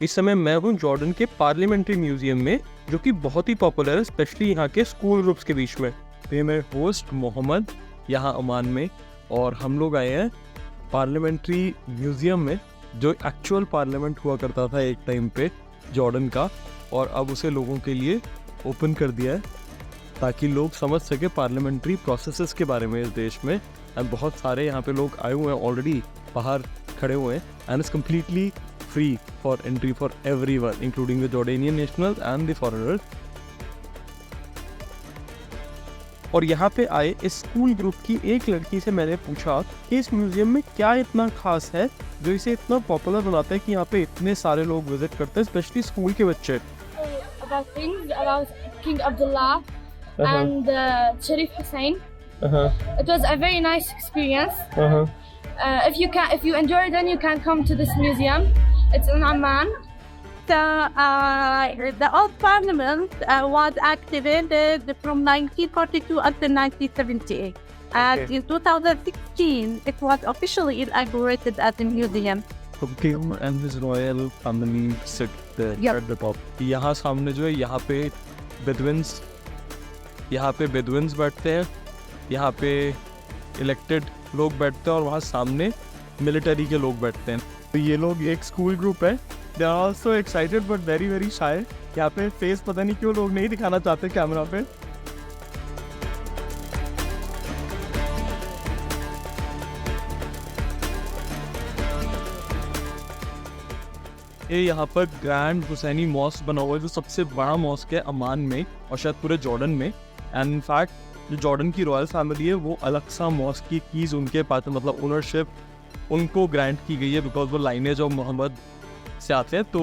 इस समय मैं हूँ जॉर्डन के पार्लियामेंट्री म्यूजियम में, जो कि बहुत ही पॉपुलर है स्पेशली यहाँ के स्कूल ग्रुप्स के बीच में। तो मैं होस्ट मोहम्मद यहाँ ओमान में, और हम लोग आए हैं पार्लियामेंट्री म्यूजियम में, जो एक्चुअल पार्लियामेंट हुआ करता था एक टाइम पे जॉर्डन का, और अब उसे लोगों के लिए ओपन कर दिया है ताकि लोग समझ सके पार्लियामेंट्री प्रोसेसेस के बारे में इस देश में। एंड बहुत सारे यहाँ पे लोग आए हुए हैं ऑलरेडी, बाहर खड़े हुए हैं, and it's completely free for entry for everyone, including the Jordanian nationals and the foreigners. और यहाँ पे आए इस स्कूल ग्रुप की एक लड़की से मैंने पूछा कि इस म्यूजियम में क्या इतना खास है जो इसे इतना पॉपुलर बनाता है कि यहाँ पे इतने सारे लोग विजिट करते हैं, स्पेशली स्कूल के बच्चे। About things about King Abdullah and Sharif Hussain. It was a very nice experience. If you enjoy it, then you can come to this museum. It's in Amman. The old parliament was activated from 1942 until 1978. And in 2016, it was officially inaugurated as a museum. King and his royal family sit there at the top. यहाँ सामने जो है, यहाँ पे बेदुइन्स बैठते हैं, यहाँ पे इलेक्टेड लोग बैठते हैं, और वहाँ सामने मिलिट्री के लोग बैठते हैं। तो ये लोग एक स्कूल ग्रुप है, they are also excited but very very shy. यहाँ पे फेस पता नहीं क्यों लोग नहीं दिखाना चाहते कैमरा पे। ये यहाँ पर ग्रैंड हुसैनी मॉस्क बना हुआ है, जो सबसे बड़ा मॉस्क है अमान में और शायद पूरे जॉर्डन में। एंड इनफैक्ट जो जॉर्डन की रॉयल फैमिली है, वो अलग सा मॉस्क की कीज़ उनके पास, मतलब ओनरशिप उनको ग्रांट की गई है, बिकॉज वो लाइनेज ऑफ मोहम्मद से आते हैं। तो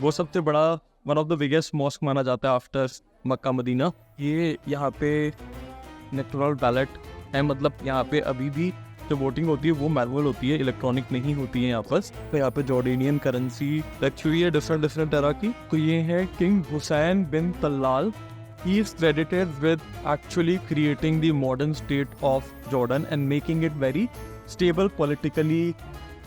वो सबसे बड़ा one of the biggest mosque माना जाता है आफ्टर मक्का मदीना। ये यहाँ पे इलेक्टोरल बैलेट है, मतलब यहाँ पे अभी भी जो वोटिंग होती है वो मैनुअल होती है, इलेक्ट्रॉनिक नहीं होती है यहाँ पर। तो यहाँ पे जॉर्डेनियन करेंसी रखी हुई है डिफरेंट तरह की। तो ये है king Hussein bin Talal. He is credited with actually creating the modern state of Jordan and making it very stable politically.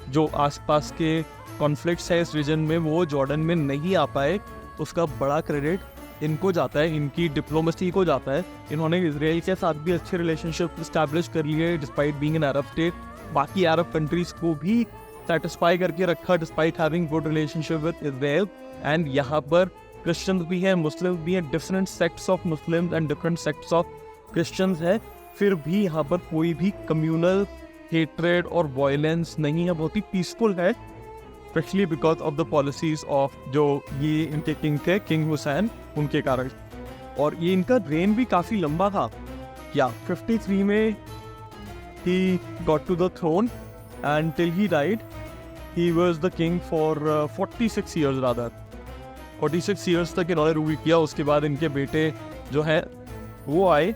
जो आसपास के कॉन्फ्लिक्ट्स है इस रीजन में, वो जॉर्डन में नहीं आ पाए, उसका बड़ा क्रेडिट इनको जाता है, इनकी डिप्लोमेसी को जाता है। इन्होंने इजराइल के साथ भी अच्छे रिलेशनशिप इस्टेब्लिश कर लिए despite being an Arab state. बाकी अरब कंट्रीज़ को भी सेटिस्फाई करके रखा despite having good relationship with Israel. And यहाँ पर क्रिश्चियंस भी हैं, मुस्लिम्स भी हैं, different sects of Muslims and different sects of Christians है। फिर भी यहाँ पर कोई भी कम्युनल हेट्रेड और वायलेंस नहीं है, बहुत ही पीसफुल है, specially because of the policies of जो ये इनके किंग थे, किंग हुसैन, उनके कारण। और ये इनका रेन भी काफ़ी लंबा था। या 53 में he got to the throne and till he died he was the king for 46 years rather. 46 years तक इन्होंने रूल किया। उसके बाद इनके बेटे जो हैं वो आए,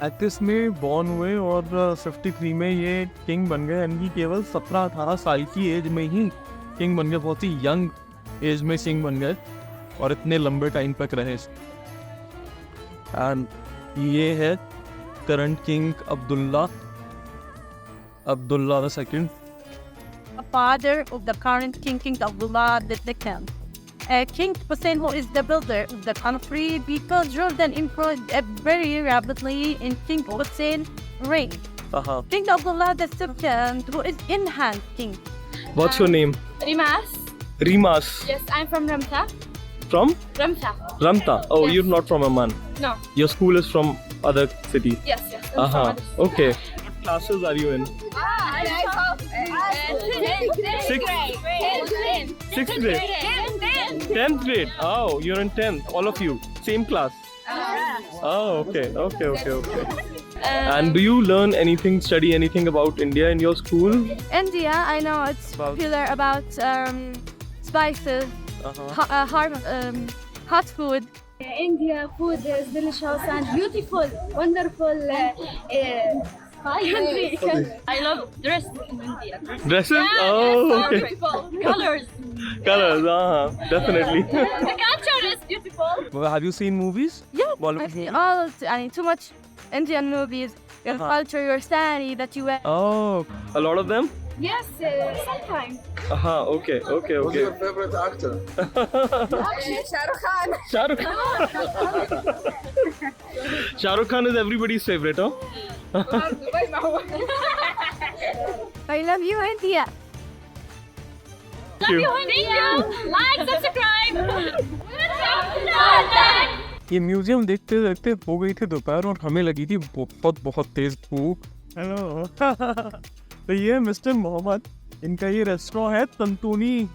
31 में बॉर्न हुए और 53 में ये किंग बन गए। इनकी केवल 17-18 साल की एज में ही किंग बन गए, बहुत ही यंग एज में किंग बन गए और इतने लंबे टाइम तक रहे। एंड ये है current king Abdullah the second, Father of the current King Abdullah II. King Hussein, who is the builder of the country, because Jordan improved very rapidly in King Hussein's reign. King Abdullah II, who is enhanced king. What's your name? Rimas. Rimas. Yes, I'm from Ramta. From? Ramta. Ramta. Oh, Yes. you're not from Amman. No. Your school is from other city. Yes. I'm from other city. Okay. What classes are you in? Sixth grade. 10th grade. Oh, you're in 10th. All of you. Same class. Oh, okay. And do you study anything about India in your school? India, I know it's popular about spices, hot food. India food is delicious and beautiful, wonderful country. I love dresses in India. Dresses? Oh, okay. Beautiful colors. Colors, definitely. The culture is beautiful. Well, have you seen movies? Yeah, Bollywood I've seen too much Indian movies. Your culture, your sari that you wear. Oh, a lot of them? Yes, sometimes. Okay. Who's your favorite actor? Shahrukh Khan. Shahrukh Khan is everybody's favorite, huh? I love you, India. Thank you. Like, subscribe. ये museum देखते देखते हो गई थी दोपहर और हमें लगी थी बहुत तेज भूख। हेलो तो ये मिस्टर मोहम्मद, इनका ये रेस्टोरेंट है तंतूनी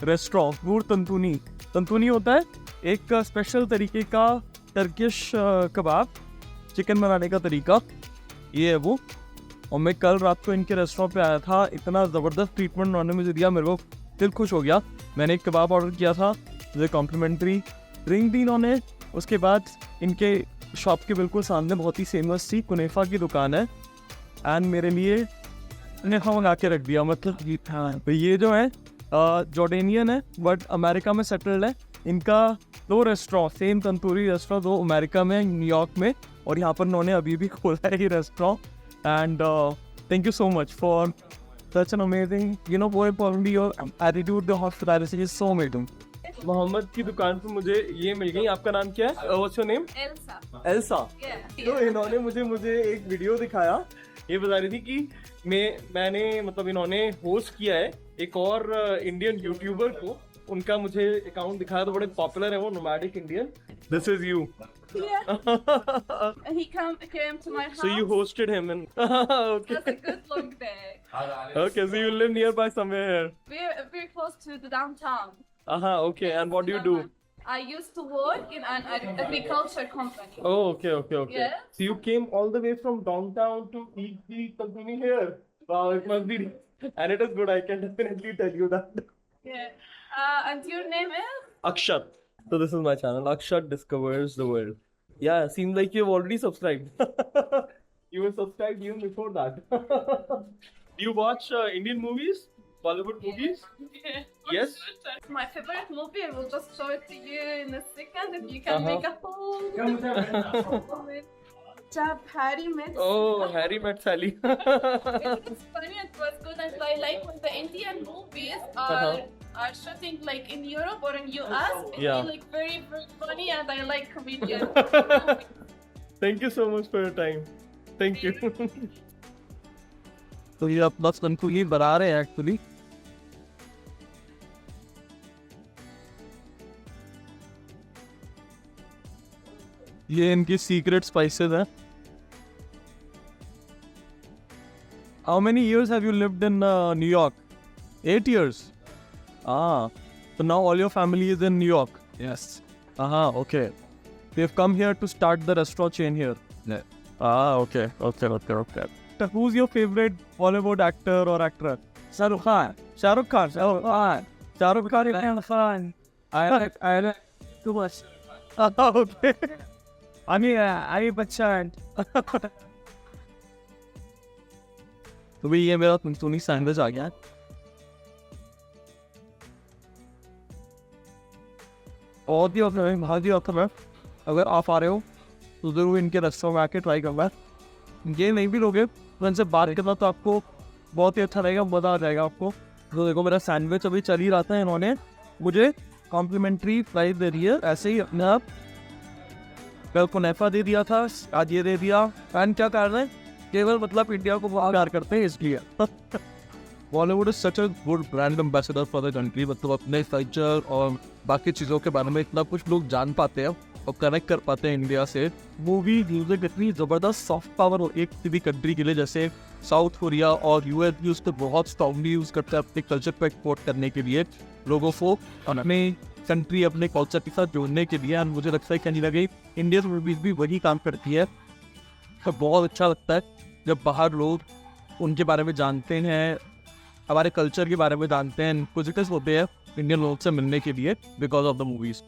रेस्टोरेंट, नूर तंतूनी। तंतूनी होता है एक स्पेशल तरीके का टर्किश कबाब, चिकन बनाने का तरीका, ये है वो। और मैं कल रात को इनके रेस्टोरेंट पे आया था, इतना ज़बरदस्त ट्रीटमेंट उन्होंने मुझे दिया, मेरे को दिल खुश हो गया। मैंने एक कबाब ऑर्डर किया था, मुझे कॉम्प्लीमेंट्री ड्रिंक दी इन्होंने। उसके बाद इनके शॉप के बिल्कुल सामने बहुत ही फेमस सी कुनेफा की दुकान है, एंड मेरे लिए कुनेफा मंगा के रख दिया। मतलब तो ये जो है जॉर्डेनियन है बट अमेरिका में सेटल्ड है। इनका 2 restaurant, same tandoori restaurant, 2 America में, न्यूयॉर्क में, और यहाँ पर उन्होंने अभी भी खोला है ये restaurant. And thank you so much for such an amazing, more importantly, your attitude, the hospitality is so amazing. Mohammed की दुकान पे मुझे ये मिल गई। आपका नाम क्या है? What's your name? एल्सा। तो इन्होंने मुझे एक वीडियो दिखाया, ये बता रही थी कि मैंने मतलब इन्होंने होस्ट किया है एक और इंडियन यूट्यूबर को, उनका मुझे अकाउंट दिखाया, तो बड़े पॉपुलर है वो, nomadic Indian. This is you. Yeah. And he came to my house. So you hosted him and okay. That's a good long day. Okay, so you live nearby somewhere here. We're very close to the downtown. Okay. And what do you do? I used to work in an agriculture company. Oh, okay. Yeah. So you came all the way from downtown to eat the company here. Wow, it must be, and it is good. I can definitely tell you that. Yeah. And your name is? Akshat. So this is my channel, Akshat Discovers the World. Yeah, seems like you've already subscribed. You were subscribed even before that. Do you watch Indian movies? Bollywood movies? Yes? My favorite movie. I will just show it to you in a second if you can make a whole Jab Harry met. Oh, Harry Met Sally. It's funny, it was good, and I like when the Indian movies are shooting like in Europe or in US. Yeah. It's like very, very funny, and I like comedians. Thank you so much for your time. Thank you. तो ये अपना संतुलित बना रहे हैं actually. ये इनकी secret spices हैं। How many years have you lived in New York? 8 years. So now all your family is in New York. Yes. Okay. They've come here to start the restaurant chain here. Yeah. Okay. So who's your favorite Bollywood actor or actress? Shahrukh Khan. Shahrukh Khan. I like too much. Okay. I Bachchan. तो भाई ये मेरा tandoori sandwich आ गया। और भी offer है, अगर आप आ रहे हो तो ज़रूर इनके रेस्टोरेंट में आके ट्राई करना। ये नहीं भी लोगे तो इनसे बात करना तो आपको बहुत ही अच्छा रहेगा, मज़ा आ जाएगा आपको। तो देखो मेरा सैंडविच अभी चल ही रहा था, इन्होंने मुझे कॉम्प्लीमेंट्री प्राइस दे रही है ऐसे ही अपने आप। कल कुनेफा दे दिया था, आज ये दे दिया। एंड क्या कर रहे हैं, केवल मतलब इंडिया को बहुत प्यार करते हैं इसलिए। Bollywood is such a good brand ambassador for the country. मतलब अपने कल्चर और बाकी चीज़ों के बारे में इतना कुछ लोग जान पाते हैं और कनेक्ट कर पाते हैं इंडिया से। मूवी म्यूजिक इतनी ज़बरदस्त सॉफ्ट पावर हो एक किसी कंट्री के लिए, जैसे साउथ कोरिया और यूएस भी उसको बहुत स्ट्रांगली यूज़ करते हैं अपने कल्चर को एक्सपोर्ट करने के लिए, लोगों को अपने कंट्री अपने कल्चर के साथ जोड़ने के लिए। और मुझे लगता है कहीं ना कहीं इंडियन मूवीज़ भी वही काम करती है। तो बहुत अच्छा लगता है जब बाहर लोग उनके बारे में जानते हैं, हमारे कल्चर के बारे में जानते हैं, पॉजिटिव होते हैं इंडियन लोग से मिलने के लिए बिकॉज ऑफ द मूवीज़।